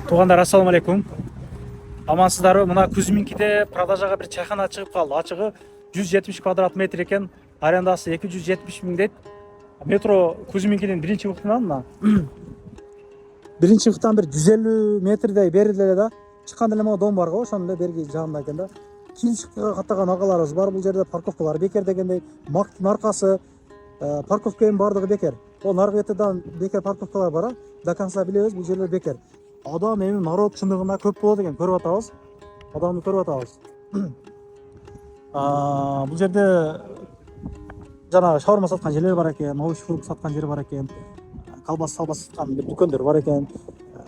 Туугандар, ассаламу алейкум. Амансыздарбы? Мына Кузьминкиде продажага бир чайхана чыгып калды. Ачыгы 170 квадрат метр экен, арендасы 270 миң дейт. Метро Кузьминкинин биринчи вагытынан мына биринчи вагыттан бир 150 метрдей берилди эле да. Чыкканда эле могу дом бар го, ошонун эле берги жанында экен да. Кийинчи каттаган агаларыбыз бар. Бул жерде парковкалар бекер дегендей, наркасы, парковканын бардыгы бекер. О, наркы бетидан бекер парковкалар бар. До конца билебиз, бул жерлер бекер. Адам эми народ чындыгында көп болот экен, көрүп атабыз. Адамды көрүп атабыз. Бул жерде жанагы шаурма саткан жерлер бар экен, овуч фрукт саткан жер бар экен, колбас саткан бир дүкөндөр бар экен,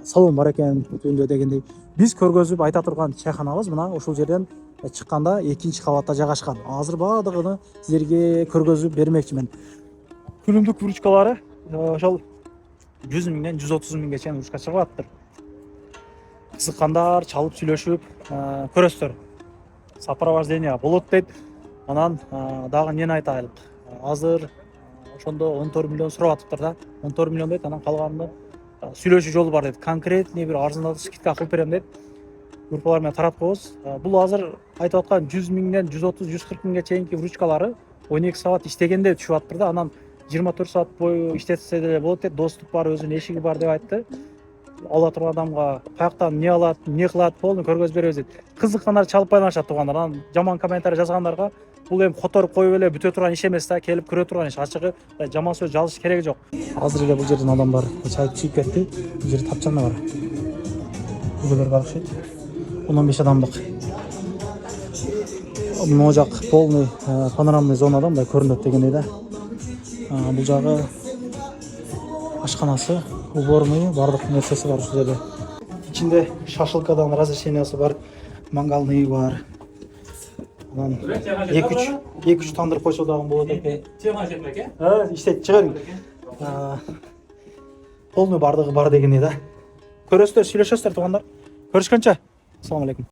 салон бар экен, түндө дегендей. Биз көргөзүп айта турган чайханабыз мына ушул жерден чыкканда 2-кабатта жайгашкан. Азыр баардыгын силерге көргөзүп бермекчимин. Күнүмдүк выручкалары ошол 100 миңден 130 миңге чейин выручка чыгып атыптыр. Кызыккандар чалып сүйлөшүп көрөсүздөр. Сопровождение болот дейт. Анан дагы эмнени айтайлык? Азыр ошондо 14 миллион сурап атыптыр да. 14 миллион дейт, анан калганын сүйлөшүү жолу бар дейт. Конкретный бир арзандатып скидка кылып берем дейт. Группалар менен таратып коебуз. Бул азыр айтып аткан 100 миңден 130-140 миңге чейинки выручкалары 12 саат иштегенде түшүп атыптыр да. Анан 24 саат бою иштетсе деле болот дейт. Доступ бар, өзүнүн эшиги бар деп айтты. Ала турган адамга каяктан эмне алат, эмне кылат, полный көргөзүп беребиз дейт. Кызыккандар чалып байланышат туугандар. Анан жаман комментарий жазгандарга бул эми которуп коюп эле бүтө турган иш эмес да, келип көрө турган иш. Ачыгы жаман сөз жазыш кереги жок. Азыр эле бул жерден адамдар чайып чыгып кетти. Бул жерде тапчана бар. Бүгөлөр бар окшойт. 15 адамдык. Могу жак полный панорамный зонада мындай көрүнөт дегендей да. Бул жагы ашканасы, уборный, бардык нерсеси бар ушул жерде. Ичинде шашлыкадан разрешениясы бар, мангальный бар. Анан 2-3 тандыр койсо дагы болот экен. Чыган жетмек э? Иштейт, чыгарың. Полный бардыгы бар дегендей да. Көрөсүздөр, сүйлөшөсүздөр туугандар. Көрүшкөнчө. Ассаламу алейкум.